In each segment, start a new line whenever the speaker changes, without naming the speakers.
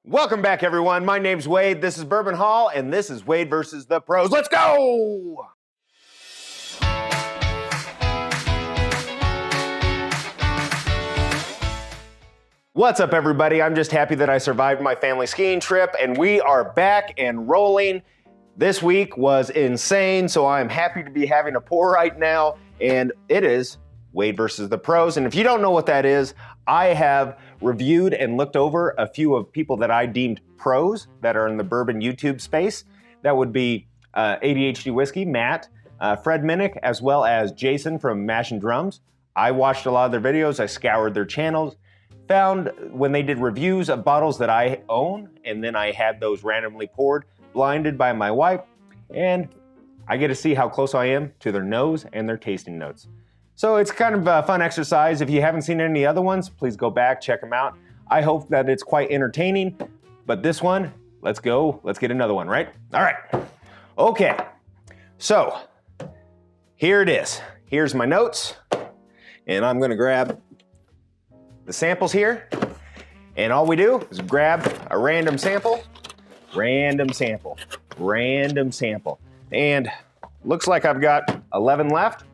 Welcome back, everyone. My name's Wade. This is Bourbon Hall, and this is Wade versus the Pros. Let's go! What's up, everybody? I'm just happy that I survived my family skiing trip, and we are back and rolling. This week was insane, so I'm happy to be having a pour right now, and it is Wade versus the Pros. And if you don't know what that is, I have reviewed and looked over a few of people that I deemed pros that are in the bourbon YouTube space. That would be ADHD Whiskey, Matt, Fred Minnick, as well as Jason from Mash and Drums. I watched a lot of their videos. I scoured their channels, found when they did reviews of bottles that I own, and then I had those randomly poured, blinded by my wife, and I get to see how close I am to their nose and their tasting notes. So it's kind of a fun exercise. If you haven't seen any other ones, please go back, check them out. I hope that it's quite entertaining, but this one, let's go. Let's get another one, right? All right. Okay. So here it is. Here's my notes, and I'm gonna grab the samples here, and all we do is grab a random sample, and looks like I've got 11 left.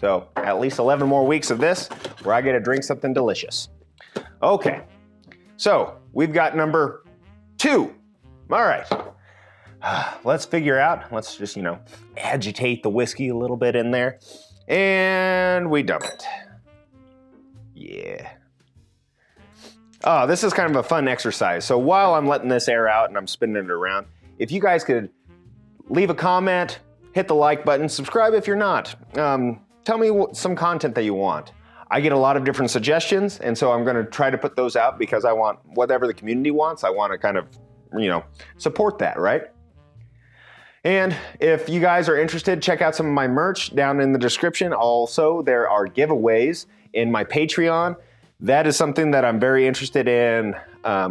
So at least 11 more weeks of this where I get to drink something delicious. Okay, so we've got number 2. All right, let's figure out, let's just, agitate the whiskey a little bit in there, and we dump it. Yeah. Oh, this is kind of a fun exercise. So while I'm letting this air out and I'm spinning it around, if you guys could leave a comment, hit the like button, subscribe if you're not. Tell me some content that you want. I get a lot of different suggestions, and so I'm gonna try to put those out because I want whatever the community wants. I wanna kind of, support that, right? And if you guys are interested, check out some of my merch down in the description. Also, there are giveaways in my Patreon. That is something that I'm very interested in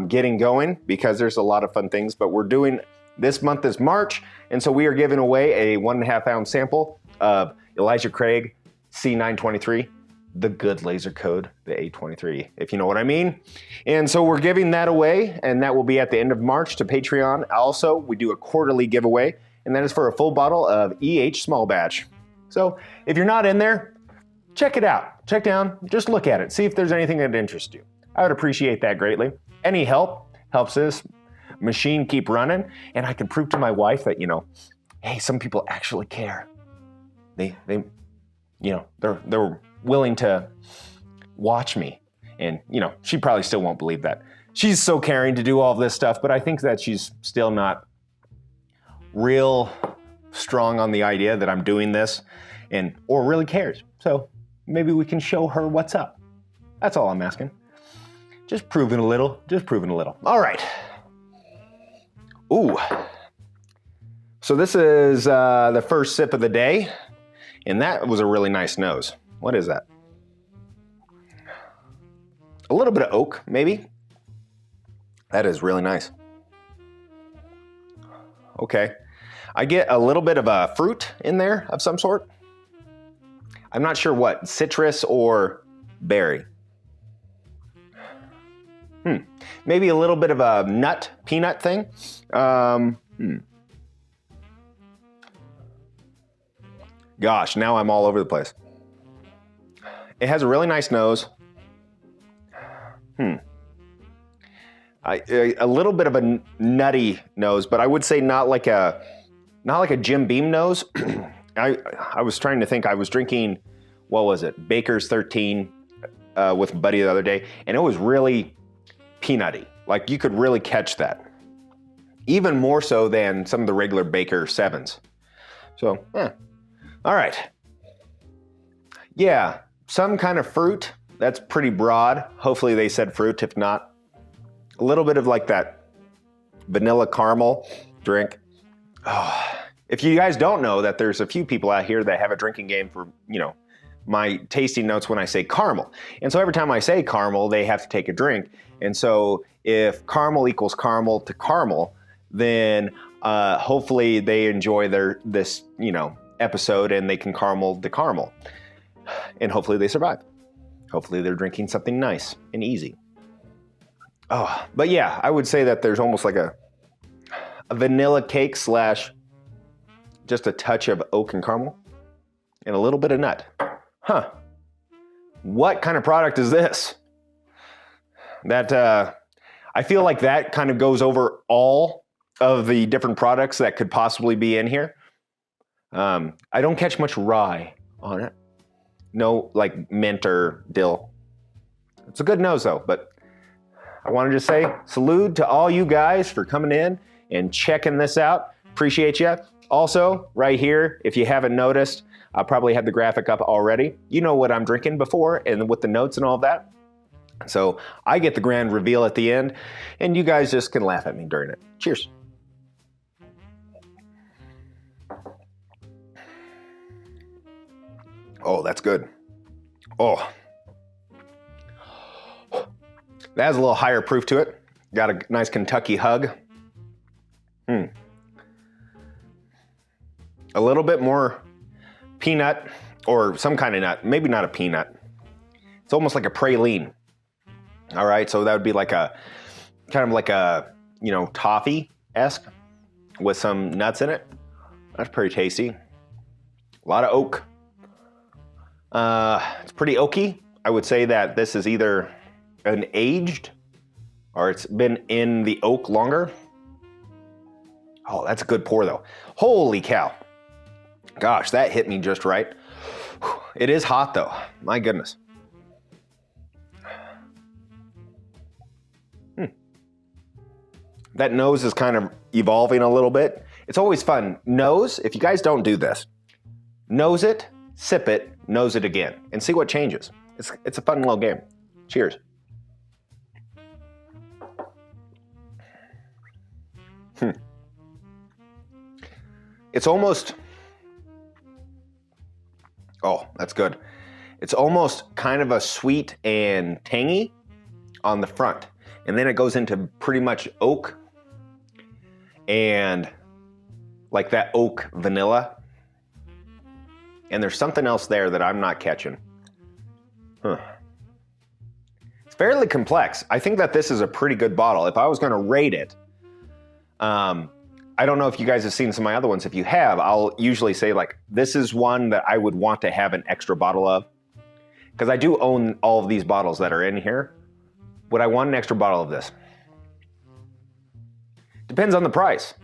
getting going because there's a lot of fun things, but we're doing, this month is March, and so we are giving away a 1.5 ounce sample of Elijah Craig C923, the good laser code, the A23, if you know what I mean. And so we're giving that away, and that will be at the end of March to Patreon. Also, we do a quarterly giveaway, and that is for a full bottle of EH Small Batch. So if you're not in there, check it out. Check down, just look at it, see if there's anything that interests you. I would appreciate that greatly. Any help helps this machine keep running, and I can prove to my wife that, hey, some people actually care. They're willing to watch me, and she probably still won't believe that. She's so caring to do all this stuff, but I think that she's still not real strong on the idea that I'm doing this or really cares. So maybe we can show her what's up. That's all I'm asking. Just proving a little. All right. Ooh. So this is the first sip of the day, and that was a really nice nose. What is that? A little bit of oak, maybe. That is really nice. Okay. I get a little bit of a fruit in there of some sort. I'm not sure what, citrus or berry. Maybe a little bit of a peanut thing. Gosh, now I'm all over the place. It has a really nice nose. A little bit of a nutty nose, but I would say not like a Jim Beam nose. I was trying to think. I was drinking, what was it? Baker's 13 with a buddy the other day, and it was really peanutty. Like you could really catch that. Even more so than some of the regular Baker 7s. So, all right. Yeah, some kind of fruit. That's pretty broad. Hopefully they said fruit. If not, a little bit of like that vanilla caramel drink. Oh, if you guys don't know that there's a few people out here that have a drinking game for, my tasting notes when I say caramel. And so every time I say caramel, they have to take a drink. And so if caramel equals caramel to caramel, then hopefully they enjoy this episode and they can caramel the caramel. And hopefully they survive. Hopefully they're drinking something nice and easy. Oh, but yeah, I would say that there's almost like a vanilla cake slash just a touch of oak and caramel and a little bit of nut. Huh. What kind of product is this? That, I feel like that kind of goes over all of the different products that could possibly be in here. I don't catch much rye on it. No, like mint or dill. It's a good nose though, but I wanted to say salute to all you guys for coming in and checking this out. Appreciate you. Also, right here, if you haven't noticed, I probably had the graphic up already. You know what I'm drinking before and with the notes and all of that. So I get the grand reveal at the end and you guys just can laugh at me during it. Cheers. Oh, that's good. Oh. That has a little higher proof to it. Got a nice Kentucky hug. A little bit more peanut or some kind of nut. Maybe not a peanut. It's almost like a praline. All right, so that would be like a, kind of like a, you know, toffee-esque with some nuts in it. That's pretty tasty. A lot of oak. It's pretty oaky. I would say that this is either an aged or it's been in the oak longer. Oh, that's a good pour though. Holy cow. Gosh, that hit me just right. It is hot though, my goodness. That nose is kind of evolving a little bit. It's always fun. Nose, if you guys don't do this, nose it, sip it, nose it again, and see what changes. It's a fun little game. Cheers. It's almost, oh, that's good. It's almost kind of a sweet and tangy on the front. And then it goes into pretty much oak and like that oak vanilla. And there's something else there that I'm not catching. Huh. It's fairly complex. I think that this is a pretty good bottle. If I was gonna rate it, I don't know if you guys have seen some of my other ones. If you have, I'll usually say like, this is one that I would want to have an extra bottle of. Because I do own all of these bottles that are in here. Would I want an extra bottle of this? Depends on the price.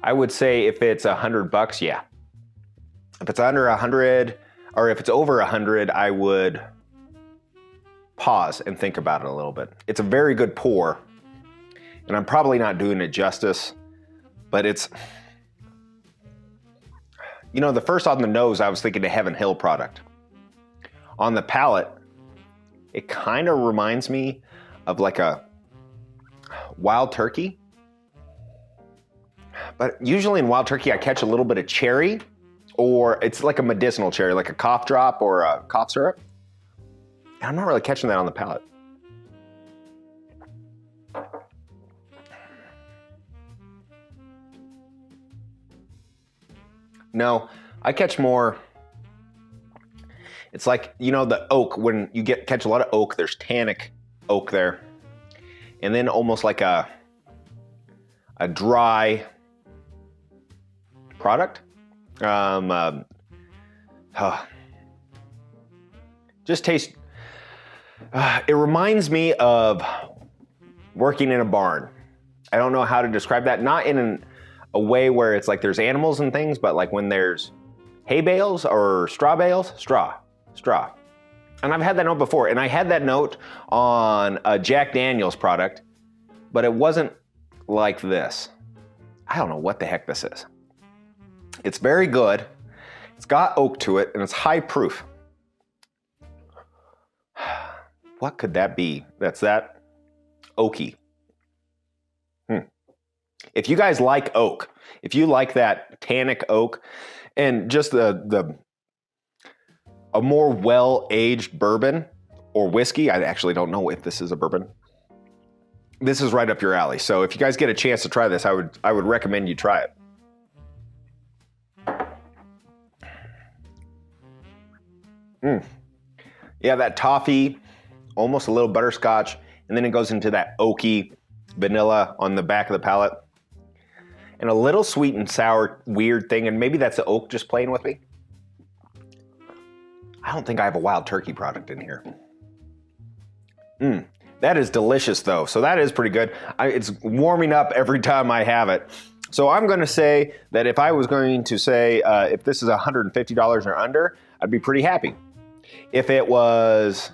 I would say if it's $100, yeah. If it's under 100, or if it's over 100, I would pause and think about it a little bit. It's a very good pour, and I'm probably not doing it justice, but it's, you know, the first on the nose, I was thinking a Heaven Hill product. On the palate, it kind of reminds me of like a Wild Turkey. But usually in Wild Turkey, I catch a little bit of cherry, or it's like a medicinal cherry, like a cough drop or a cough syrup. And I'm not really catching that on the palate. No, I catch more. It's like, you know, the oak, when you catch a lot of oak, there's tannic oak there. And then almost like a dry product. Just taste, it reminds me of working in a barn. I don't know how to describe that. Not in a way where it's like there's animals and things, but like when there's hay bales or straw bales, straw. And I've had that note before, and I had that note on a Jack Daniel's product, but it wasn't like this. I don't know what the heck this is. It's very good. It's got oak to it, and it's high proof. What could that be? That's that oaky. If you guys like oak, if you like that tannic oak, and just a more well-aged bourbon or whiskey, I actually don't know if this is a bourbon. This is right up your alley. So if you guys get a chance to try this, I would recommend you try it. Yeah, that toffee, almost a little butterscotch, And then it goes into that oaky vanilla on the back of the palate. And a little sweet and sour weird thing, and maybe that's the oak just playing with me. I don't think I have a wild turkey product in here. That is delicious though, so that is pretty good. It's warming up every time I have it. So I'm gonna say that if I was going to say, if this is $150 or under, I'd be pretty happy. If it was,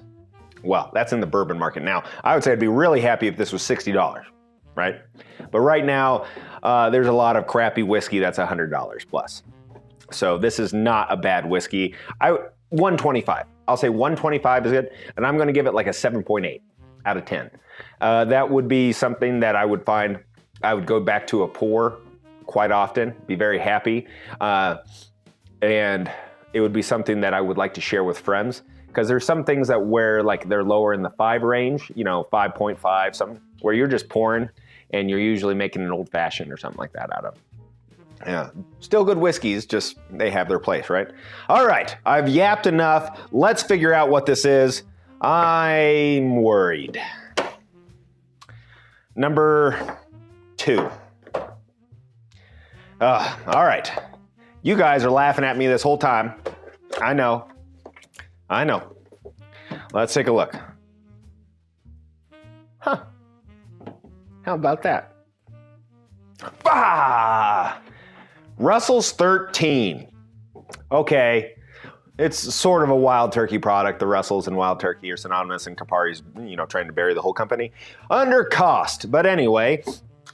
well, that's in the bourbon market now. I would say I'd be really happy if this was $60, right? But right now, there's a lot of crappy whiskey that's $100 plus. So this is not a bad whiskey. 125. I'll say 125 is good, and I'm gonna give it like a 7.8 out of 10. That would be something that I would find, I would go back to a pour quite often, be very happy. And it would be something that I would like to share with friends, because there's some things that where like they're lower in the 5 range, 5.5, something, where you're just pouring and you're usually making an old fashioned or something like that out of. Yeah, still good whiskeys, just they have their place, right? All right, I've yapped enough. Let's figure out what this is. I'm worried. Number 2. All right, you guys are laughing at me this whole time. I know. Let's take a look. Huh, how about that? Bah! Russell's 13. Okay, it's sort of a wild turkey product. The Russells and wild turkey are synonymous, and Campari's, trying to bury the whole company under cost. But anyway,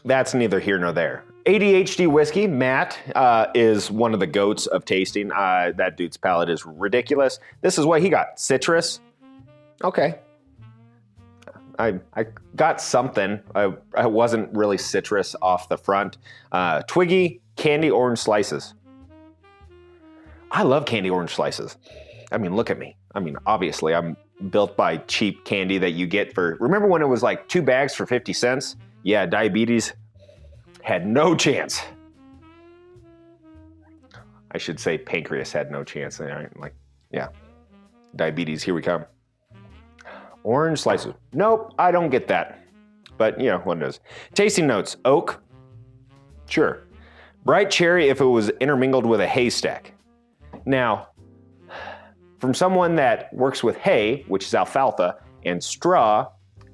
that's neither here nor there. ADHD whiskey, Matt, is one of the goats of tasting. That dude's palate is ridiculous. This is what he got, citrus. Okay. I got something. I wasn't really citrus off the front. Twiggy, candy orange slices. I love candy orange slices. I mean, look at me. I mean, obviously, I'm built by cheap candy that you get for, remember when it was like 2 bags for 50 cents? Yeah, diabetes had no chance. I should say pancreas had no chance. Like, yeah, diabetes, here we come. Orange slices. Nope, I don't get that. But, one knows. Tasting notes, oak. Sure. Bright cherry if it was intermingled with a haystack. Now, from someone that works with hay, which is alfalfa, and straw,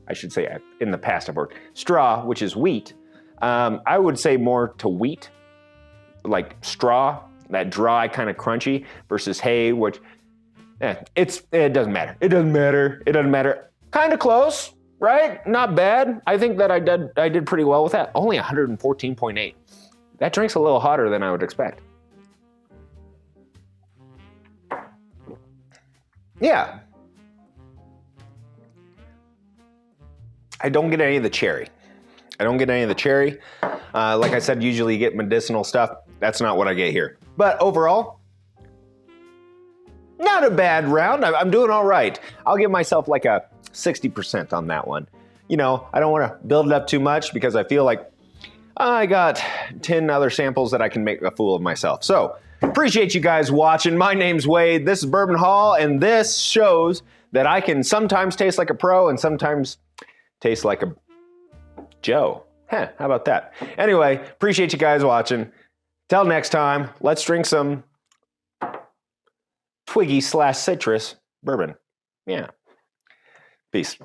I should say in the past I've worked, straw, which is wheat, I would say more to wheat, like straw, that dry kind of crunchy, versus hay, which, it doesn't matter. It doesn't matter. Kind of close, right? Not bad. I think that I did pretty well with that. Only 114.8. That drink's a little hotter than I would expect. Yeah. I don't get any of the cherry. Like I said, usually you get medicinal stuff. That's not what I get here. But overall, not a bad round. I'm doing all right. I'll give myself like a 60% on that one. I don't want to build it up too much because I feel like I got 10 other samples that I can make a fool of myself. So, appreciate you guys watching. My name's Wade. This is Bourbon Hall, and this shows that I can sometimes taste like a pro and sometimes taste like a Joe. How about that? Anyway, appreciate you guys watching. Till next time, let's drink some Twiggy / citrus bourbon. Yeah. Peace.